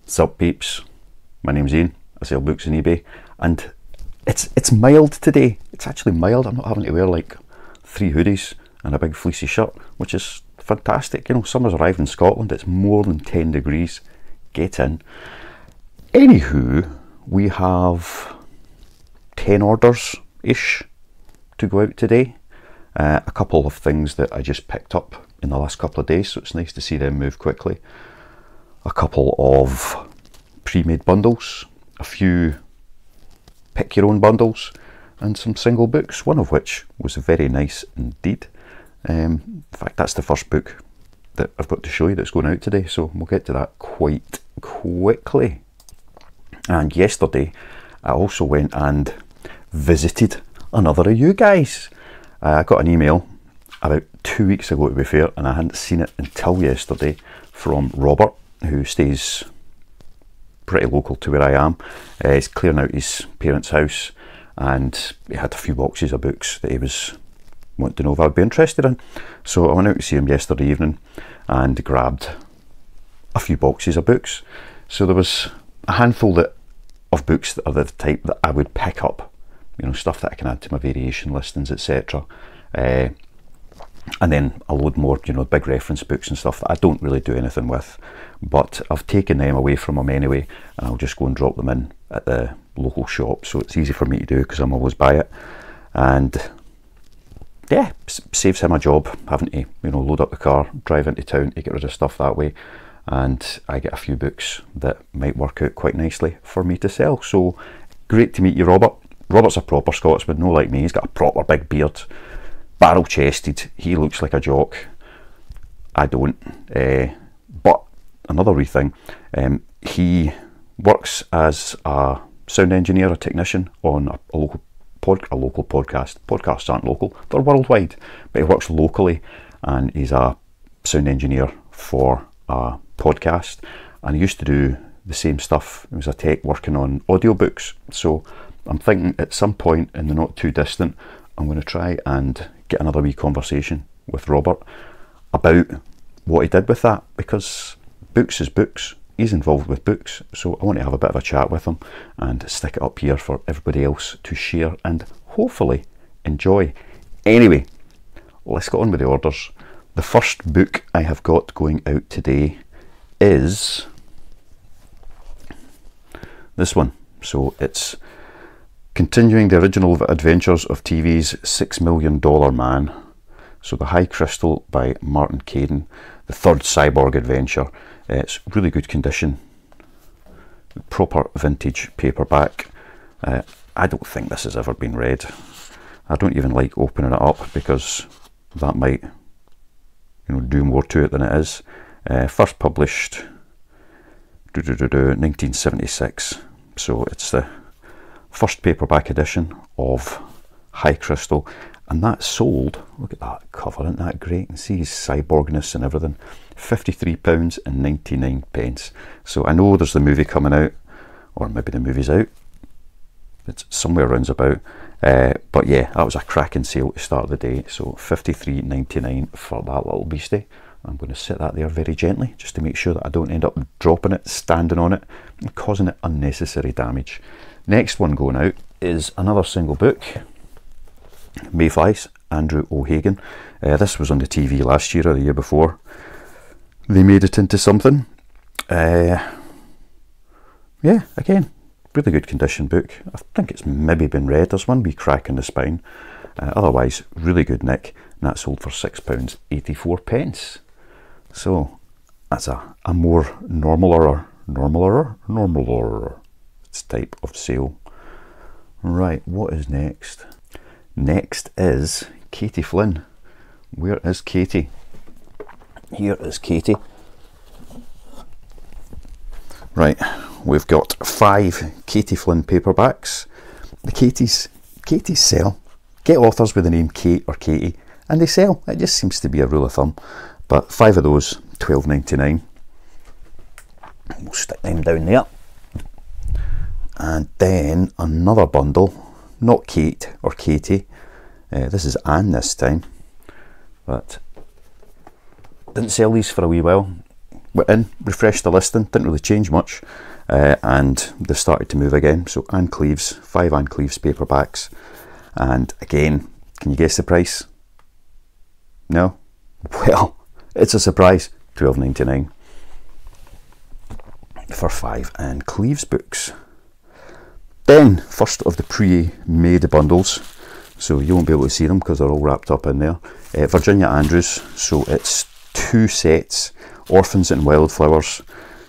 Sup peeps, my name's Ian, I sell books on eBay, and it's mild today. It's actually mild. I'm not having to wear like 3 hoodies and a big fleecy shirt, which is fantastic. You know, summer's arrived in Scotland, it's more than 10 degrees. Get in. Anywho, we have 10 orders-ish to go out today. A couple of things that I just picked up in the last couple of days, so it's nice to see them move quickly. A couple of pre-made bundles, a few pick your own bundles, and some single books, one of which was very nice indeed. In fact, that's the first book that I've got to show you that's going out today, so we'll get to that quite quickly. And yesterday I also went and visited another of you guys. I got an email about 2 weeks ago, to be fair, and I hadn't seen it until yesterday, from Robert, who stays pretty local to where I am. He's clearing out his parents' house, and he had a few boxes of books that he was wanting to know if I'd be interested in. So I went out to see him yesterday evening and grabbed a few boxes of books. So there was a handful of books that are the type that I would pick up, you know, stuff that I can add to my variation listings, etc. And then a load more, you know, big reference books and stuff that I don't really do anything with, but I've taken them away from him anyway, and I'll just go and drop them in at the local shop, so it's easy for me to do because I'm always by it. And yeah, saves him a job having to, you know, load up the car, drive into town to get rid of stuff that way, and I get a few books that might work out quite nicely for me to sell. So great to meet you, Robert. Robert's a proper Scotsman, no like me. He's got a proper big beard, barrel chested, he looks like a jock. I don't. But another wee thing, he works as a sound engineer, a technician on a local podcast. Podcasts aren't local, they're worldwide, but he works locally, and he's a sound engineer for a podcast, and he used to do the same stuff. He was a tech working on audiobooks. So I'm thinking at some point in the not too distant, I'm going to try and get another wee conversation with Robert about what he did with that, because books is books. He's involved with books, so I want to have a bit of a chat with him and stick it up here for everybody else to share and hopefully enjoy. Anyway, let's get on with the orders. The first book I have got going out today is this one. So it's continuing the original adventures of TV's $6 Million Man. So The High Crystal by Martin Caidin, the third cyborg adventure. It's really good condition, proper vintage paperback. I don't think this has ever been read. I don't even like opening it up because that might, you know, do more to it than it is. First published 1976, so it's the first paperback edition of High Crystal, and that sold, look at that cover, isn't that great? You can see his cyborgness and everything. £53.99. So I know there's the movie coming out, or maybe the movie's out, it's somewhere round about, but yeah, that was a cracking sale to start the day. So £53.99 for that little beastie. I'm going to set that there very gently just to make sure that I don't end up dropping it, standing on it, and causing it unnecessary damage. Next one going out is another single book, Mayflies, Andrew O'Hagan. This was on the TV last year or the year before. They made it into something. Yeah, again, really good condition book. I think it's maybe been read. There's one wee crack in the spine. Otherwise, really good nick. And that sold for £6.84. So that's a more normaler type of sale. Right, what is next? Next is Katie Flynn. Where is Katie? Here is Katie. Right, we've got 5 Katie Flynn paperbacks. The Katies sell. Get authors with the name Kate or Katie, and they sell. It just seems to be a rule of thumb. But 5 of those, £12.99. We'll stick them down there. And then another bundle, not Kate or Katie. This is Anne this time, but didn't sell these for a wee while. went in, refreshed the listing, didn't really change much, and they've started to move again. So Ann Cleeves, 5 Ann Cleeves paperbacks, and again, can you guess the price? No? Well, it's a surprise, $12.99 for 5 Ann Cleeves books. Then, first of the pre-made bundles, so you won't be able to see them because they're all wrapped up in there. Virginia Andrews, so it's 2 sets, Orphans and Wildflowers.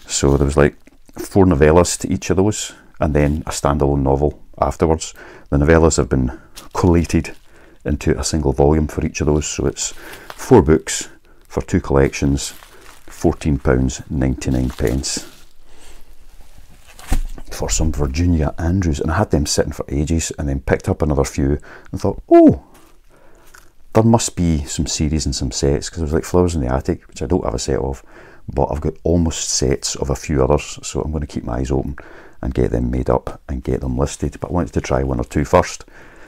So there was like 4 novellas to each of those, and then a standalone novel afterwards. The novellas have been collated into a single volume for each of those, so it's 4 books for 2 collections, £14.99 for some Virginia Andrews. And I had them sitting for ages, and then picked up another few and thought, oh, there must be some series and some sets, because there was like Flowers in the Attic, which I don't have a set of, but I've got almost sets of a few others, so I'm going to keep my eyes open and get them made up and get them listed. But I wanted to try 1 or 2 first,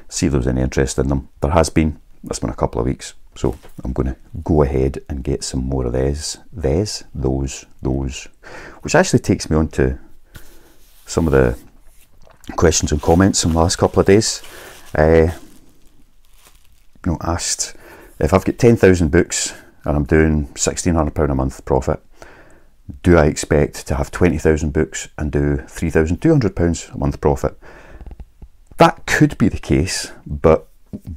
see if there was any interest in them. There has been. It's been a couple of weeks, so I'm going to go ahead and get some more of those, which actually takes me on to some of the questions and comments from the last couple of days. Asked if I've got 10,000 books and I'm doing £1,600 a month profit, do I expect to have 20,000 books and do £3,200 a month profit? That could be the case, but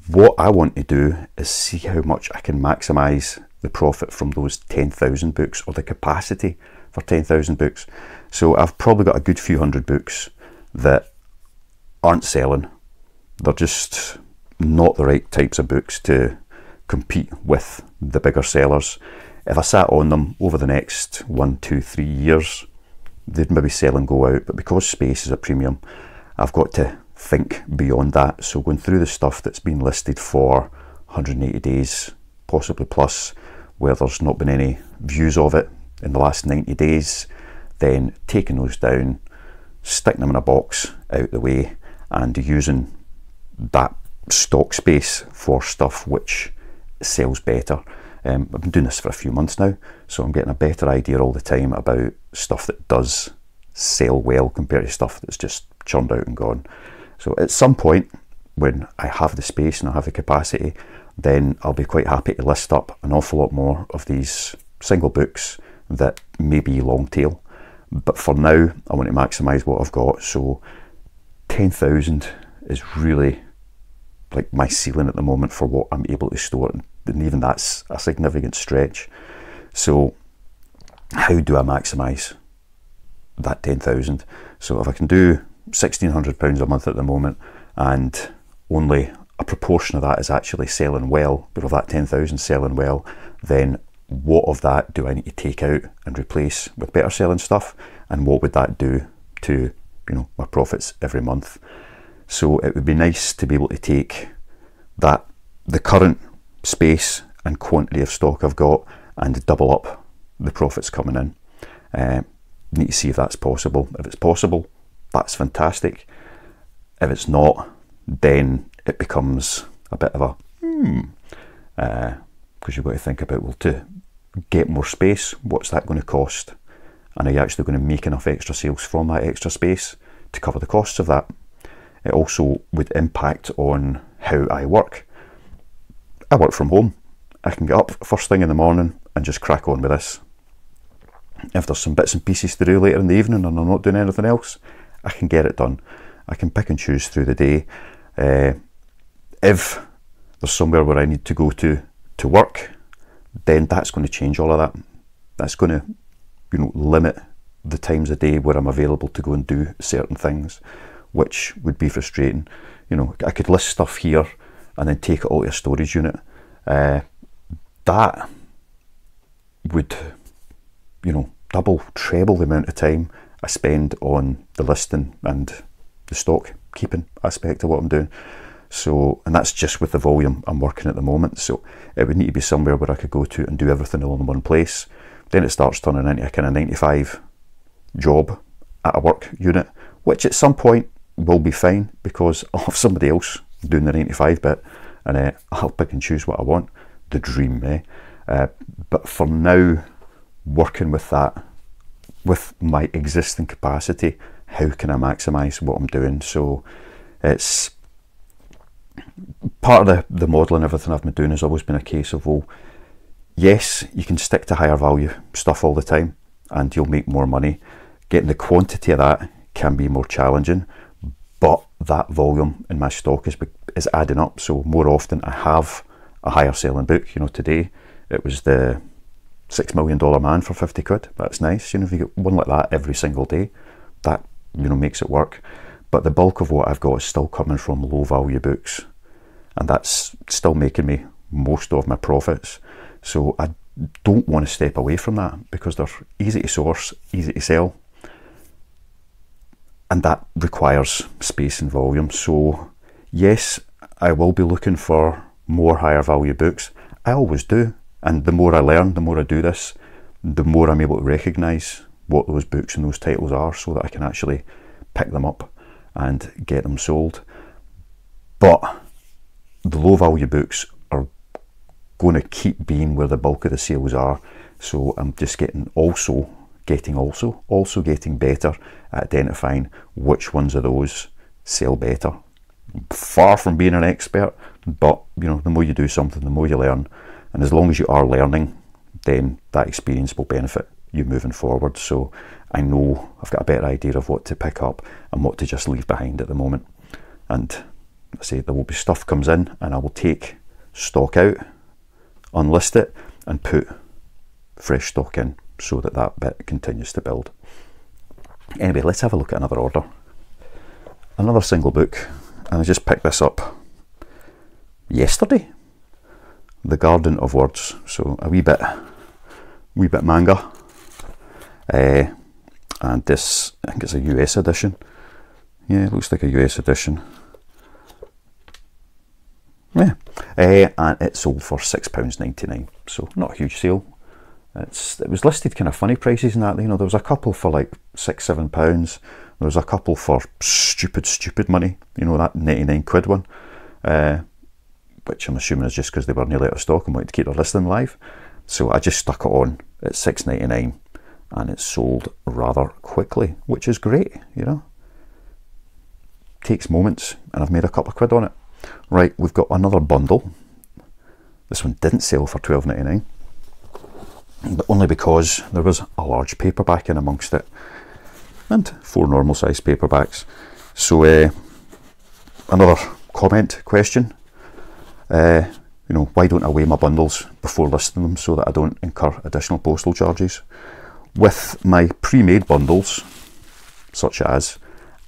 what I want to do is see how much I can maximise the profit from those 10,000 books, or the capacity for 10,000 books. So I've probably got a good few hundred books that aren't selling. They're just not the right types of books to compete with the bigger sellers. If I sat on them over the next 1, 2, 3 years, they'd maybe sell and go out, but because space is a premium, I've got to think beyond that. So going through the stuff that's been listed for 180 days, possibly plus, where there's not been any views of it in the last 90 days, then taking those down, sticking them in a box out the way, and using that stock space for stuff which sells better. I've been doing this for a few months now, so I'm getting a better idea all the time about stuff that does sell well compared to stuff that's just churned out and gone. So at some point, when I have the space and I have the capacity, then I'll be quite happy to list up an awful lot more of these single books that may be long tail. But for now, I want to maximise what I've got. So 10,000 is really like my ceiling at the moment for what I'm able to store, and even that's a significant stretch. So how do I maximise that 10,000? So if I can do £1,600 a month at the moment, and only a proportion of that is actually selling well, but of that 10,000 selling well, then what of that do I need to take out and replace with better selling stuff, and what would that do to, my profits every month? So it would be nice to be able to take that, the current space and quantity of stock I've got, and double up the profits coming in. Need to see if that's possible. If it's possible, that's fantastic. If it's not, then it becomes a bit of a because you've got to think about, well, to get more space, what's that going to cost? And are you actually going to make enough extra sales from that extra space to cover the costs of that? It also would impact on how I work. I work from home. I can get up first thing in the morning and just crack on with this. If there's some bits and pieces to do later in the evening and I'm not doing anything else, I can get it done. I can pick and choose through the day. If there's somewhere where I need to go to work, then that's going to change all of that. That's going to, limit the times a day where I'm available to go and do certain things, which would be frustrating. I could list stuff here and then take it all to a storage unit. That would, double, treble the amount of time I spend on the listing and the stock keeping aspect of what I'm doing. So, and that's just with the volume I'm working at the moment. So it would need to be somewhere where I could go to and do everything all in one place. Then it starts turning into a kind of 9-to-5 job at a work unit, which at some point will be fine because I'll have somebody else doing the 9-to-5 bit, and I'll pick and choose what I want. The dream, eh? But for now, working with that, with my existing capacity, how can I maximise what I'm doing? So it's part of the model and everything I've been doing has always been a case of, well, yes, you can stick to higher value stuff all the time and you'll make more money. Getting the quantity of that can be more challenging, but that volume in my stock is adding up. So more often I have a higher selling book. You know, today it was the $6 Million Man for 50 quid. That's nice. You know, if you get one like that every single day, that, you know, makes it work. But the bulk of what I've got is still coming from low value books, and that's still making me most of my profits. So I don't want to step away from that because they're easy to source, easy to sell, and that requires space and volume. So yes, I will be looking for more higher value books. I always do, and the more I learn, the more I do this, the more I'm able to recognise what those books and those titles are, so that I can actually pick them up and get them sold. But the low value books are going to keep being where the bulk of the sales are. So I'm just getting better at identifying which ones of those sell better. Far from being an expert, but you know, the more you do something, the more you learn, and as long as you are learning, then that experience will benefit you moving forward. So I know I've got a better idea of what to pick up and what to just leave behind at the moment. And I say there will be stuff comes in and I will take stock out, unlist it and put fresh stock in so that that bit continues to build. Anyway, let's have a look at another order. Another single book, and I just picked this up yesterday. The Garden of Words. So a wee bit manga. And this, I think it's a US edition. Yeah, it looks like a US edition. Yeah, and it sold for £6.99, so not a huge sale. It was listed kind of funny prices and that, you know, there was a couple for like £6-7, there was a couple for stupid money, you know, that 99 quid one, which I'm assuming is just because they were nearly out of stock and wanted to keep their listing live. So I just stuck it on at £6.99 and it sold rather quickly, which is great, you know. Takes moments, and I've made a couple of quid on it. Right, we've got another bundle. This one didn't sell for £12.99, but only because there was a large paperback in amongst it and 4 normal sized paperbacks. So another question, you know, why don't I weigh my bundles before listing them so that I don't incur additional postal charges? With my pre-made bundles, such as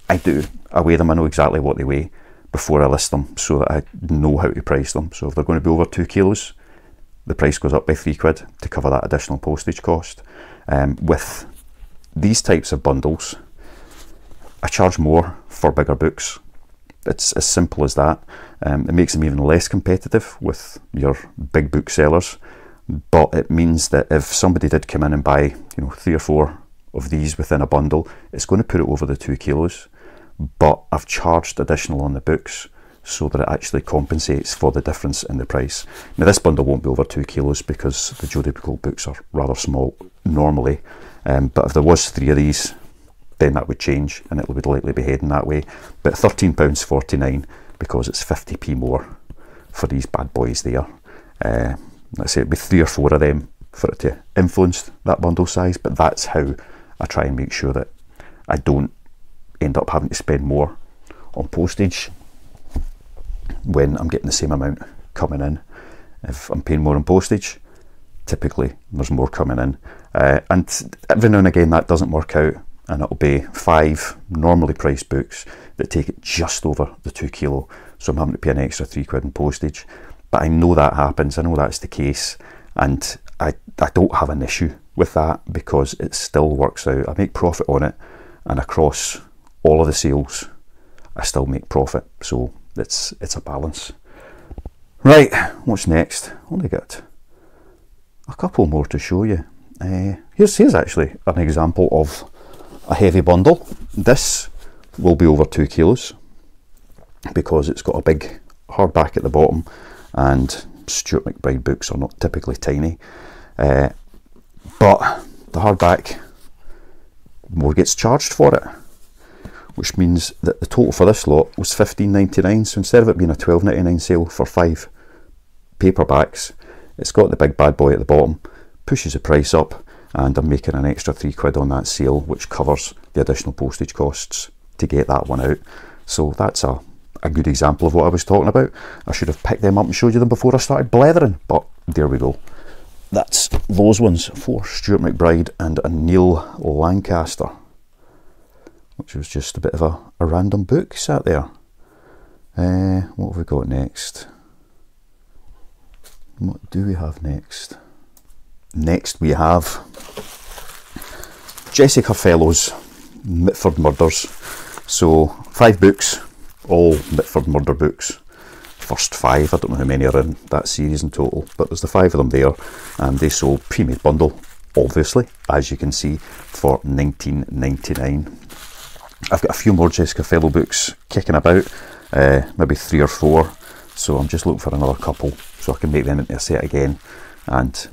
I weigh them, I know exactly what they weigh before I list them so that I know how to price them. So if they're going to be over 2 kilos, the price goes up by 3 quid to cover that additional postage cost. With these types of bundles, I charge more for bigger books. It's as simple as that. It makes them even less competitive with your big book sellers, but it means that if somebody did come in and buy, you know, 3 or 4 of these within a bundle, it's going to put it over the 2 kilos. But I've charged additional on the books so that it actually compensates for the difference in the price. Now this bundle won't be over 2 kilos because the Jodi Picoult books are rather small normally, but if there was 3 of these, then that would change and it would likely be heading that way. But £13.49 because it's 50p more for these bad boys there. Let's say it'd be 3 or 4 of them for it to influence that bundle size, but that's how I try and make sure that I don't end up having to spend more on postage when I'm getting the same amount coming in. If I'm paying more on postage, typically there's more coming in, and every now and again that doesn't work out, and it'll be 5 normally priced books that take it just over the 2 kilo, so I'm having to pay an extra 3 quid in postage. But I know that happens, I know that's the case, and I don't have an issue with that because it still works out. I make profit on it, and across all of the sales I still make profit, so it's a balance. Right, what's next? Only got a couple more to show you. Here's actually an example of a heavy bundle. This will be over 2 kilos because it's got a big hardback at the bottom, and Stuart McBride books are not typically tiny. but the hardback, more gets charged for it, which means that the total for this lot was $15.99. So instead of it being a $12.99 sale for 5 paperbacks, it's got the big bad boy at the bottom, pushes the price up, and I'm making an extra £3 on that sale, which covers the additional postage costs to get that one out. So that's a good example of what I was talking about. I should have picked them up and showed you them before I started blethering, but there we go. That's those ones for Stuart McBride and a Neil Lancaster, which was just a bit of a random book sat there. What have we got next? What do we have next? Next we have Jessica Fellowes' Mitford Murders. So 5 books, all Mitford murder books. First 5, I don't know how many are in that series in total, but there's the 5 of them there, and they sold pre-made bundle, obviously, as you can see, for $19.99. I've got a few more Jessica Fellow books kicking about, maybe 3 or 4, so I'm just looking for another couple so I can make them into a set again, and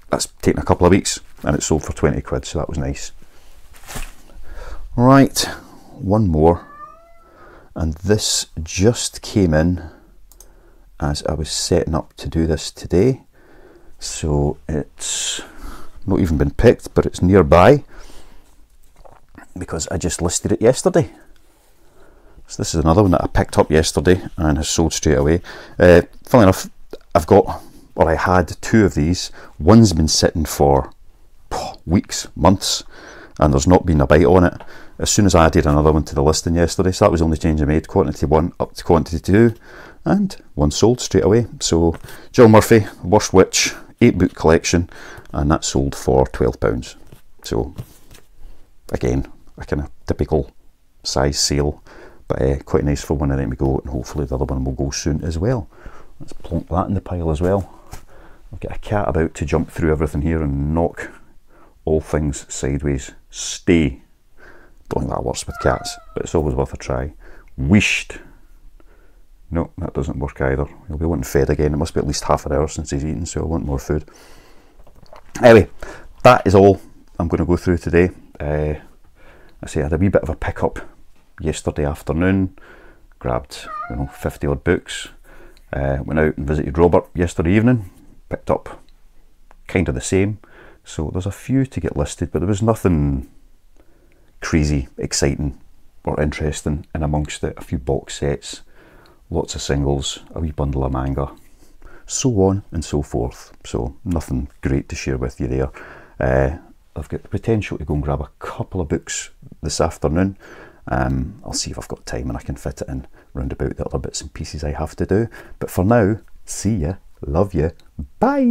that's taken a couple of weeks, and it sold for 20 quid, so that was nice. Right, one more, and this just came in as I was setting up to do this today, so it's not even been picked, but it's nearby because I just listed it yesterday. So this is another one that I picked up yesterday and has sold straight away. Funnily enough, I had 2 of these. One's been sitting for weeks, months, and there's not been a bite on it. As soon as I added another one to the listing yesterday, so that was the only change I made, quantity 1 up to quantity 2, and one sold straight away. So Jill Murphy, Worst Witch, 8 book collection, and that sold for £12. So again, a kind of typical size sale, but quite nice for one of them to go, and hopefully the other one will go soon as well. Let's plonk that in the pile as well. I've got a cat about to jump through everything here and knock all things sideways. Stay. Don't think that works with cats, but it's always worth a try. Wished. No, that doesn't work either. He'll be wanting fed again. It must be at least half an hour since he's eaten, so I want more food. Anyway, that is all I'm going to go through today. I had a wee bit of a pick-up yesterday afternoon. Grabbed 50 odd books. Went out and visited Robert yesterday evening. Picked up kind of the same. So there's a few to get listed, but there was nothing crazy, exciting or interesting in amongst it. A few box sets, lots of singles, a wee bundle of manga, so on and so forth. So nothing great to share with you there. I've got the potential to go and grab a couple of books this afternoon. I'll see if I've got time and I can fit it in round about the other bits and pieces I have to do. But for now, see ya, love you, bye!